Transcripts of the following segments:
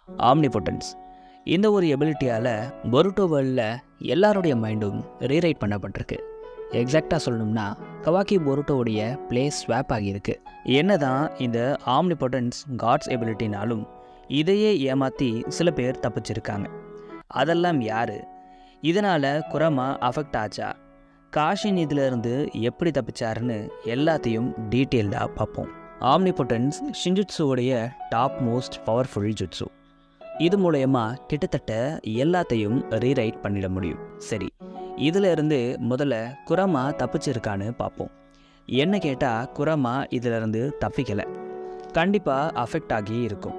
Omnipotence. இந்த ஒரு எபிலிட்டியால் பொருட்டோ வேர்ல்டில் எல்லாருடைய மைண்டும் ரீரைட் பண்ணப்பட்டிருக்கு. எக்ஸாக்டாக சொல்லணும்னா கவாக்கி பொருட்டோவுடைய பிளேஸ் ஸ்வாப் ஆகியிருக்கு. என்னதான் இந்த ஆம்னிபொட்டன்ஸ் காட்ஸ் எபிலிட்டினாலும் இதையே ஏமாற்றி சில பேர் தப்பிச்சிருக்காங்க. அதெல்லாம் யார்? இதனால் குரமா அஃபெக்ட் ஆச்சா? காஷின் இதிலிருந்து எப்படி தப்பிச்சாருன்னு எல்லாத்தையும் டீட்டெயில்டாக பார்ப்போம். Omnipotence ஷின்ஜுட்சுவோடைய top most powerful jutsu. இது மூலயமா கிட்டத்தட்ட எல்லாத்தையும் ரீரைட் பண்ணிட முடியும். சரி, இதில் இருந்து முதல்ல குரமா தப்பிச்சிருக்கான்னு பார்ப்போம். என்ன கேட்டால் குரமா இதிலிருந்து தப்பிக்கலை. கண்டிப்பாக அஃபெக்ட் ஆகி இருக்கும்.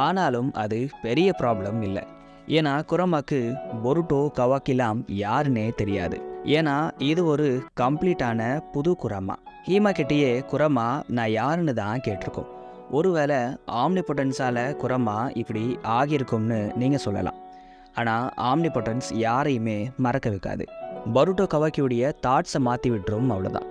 ஆனாலும் அது பெரிய ப்ராப்ளம் இல்லை. ஏன்னா குரமாக்கு பொருட்டோ கவாக்கிலாம் யாருன்னே தெரியாது. ஏன்னா இது ஒரு கம்ப்ளீட்டான புது குரமா. ஹீமா கிட்டேயே குரமா நான் யாருன்னு தான் கேட்டிருக்கோம். ஒருவேளை ஆம்னிபொட்டன்ஸால் குரமா இப்படி ஆகியிருக்கும்னு நீங்கள் சொல்லலாம். ஆனால் ஆம்னிபொட்டன்ஸ் யாரையுமே மறக்க வைக்காது. பருட்டோ கவாக்கியுடைய தாட்ஸை மாற்றி விட்டுரும், அவ்வளோதான்.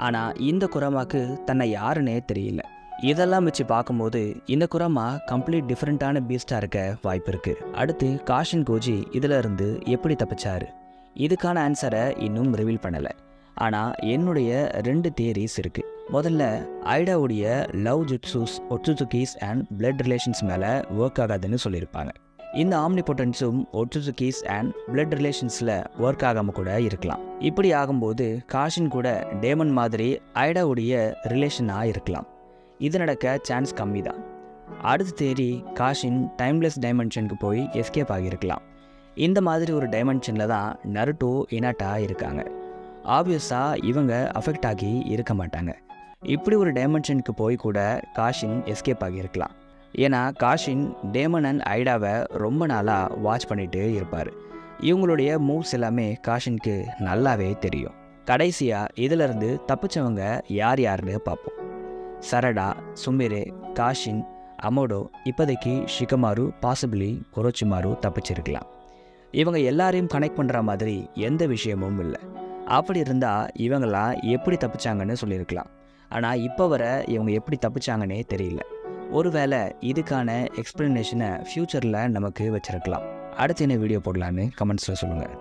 ஆனால் இந்த குரமாக்கு தன்னை யாருன்னே தெரியல. இதெல்லாம் வச்சு பார்க்கும்போது இந்த குரமா கம்ப்ளீட் டிஃப்ரெண்ட்டான பீஸ்டாக இருக்க வாய்ப்பு இருக்குது. அடுத்து காஷின் கோஜி இதில் இருந்து எப்படி தப்பிச்சாரு? இதுக்கான ஆன்சரை இன்னும் ரிவீல் பண்ணலை. ஆனால் என்னுடைய 2 தியரிஸ் இருக்குது. முதல்ல ஐடாவுடைய லவ் ஜுட்சூஸ் ஒட்சுசுகிஸ் அண்ட் பிளட் ரிலேஷன்ஸ் மேலே ஒர்க் ஆகாதுன்னு சொல்லியிருப்பாங்க. இந்த ஆம்னிபொட்டன்ஸும் ஒட்சுசுகிஸ் அண்ட் பிளட் ரிலேஷன்ஸில் ஒர்க் ஆகாமல் கூட இருக்கலாம். இப்படி ஆகும்போது காஷின் கூட டேமன் மாதிரி ஐடாவுடைய ரிலேஷனாக இருக்கலாம். இது நடக்க சான்ஸ் கம்மி தான். அடுத்த தேதி காஷின் டைம்லெஸ் டைமென்ஷனுக்கு போய் எஸ்கேப் ஆகியிருக்கலாம். இந்த மாதிரி ஒரு டைமென்ஷனில் தான் நருட்டோ இனாட்டா இருக்காங்க. ஆப்வியஸாக இவங்க அஃபெக்ட் ஆகி இருக்க மாட்டாங்க. இப்படி ஒரு டைமென்ஷனுக்கு போய் கூட காஷின் எஸ்கேப் ஆகியிருக்கலாம். ஏன்னா காஷின் டேமன் அண்ட் ஐடாவை ரொம்ப நாளாக வாட்ச் பண்ணிகிட்டு இருப்பார். இவங்களுடைய மூவ்ஸ் எல்லாமே காஷினுக்கு நல்லாவே தெரியும். கடைசியாக இதிலிருந்து தப்பிச்சவங்க யார் யாருன்னு பார்ப்போம். சரடா, சுமிரே, காஷின், அமோடோ, இப்போதைக்கு ஷிகமாரு, பாசிபிளி கொரோச்சிமாரு தப்பிச்சிருக்கலாம். இவங்க எல்லாரையும் கனெக்ட் பண்ணுற மாதிரி எந்த விஷயமும் இல்லை. அப்படி இருந்தால் இவங்களாம் எப்படி தப்பிச்சாங்கன்னு சொல்லியிருக்கலாம். ஆனால் இப்போ வர இவங்க எப்படி தப்பிச்சாங்கன்னே தெரியல. ஒருவேளை இதுக்கான எக்ஸ்பிளனேஷனை ஃப்யூச்சரில் நமக்கு வச்சிருக்கலாம். அடுத்து என்ன வீடியோ போடலான்னு கமெண்ட்ஸில் சொல்லுங்கள்.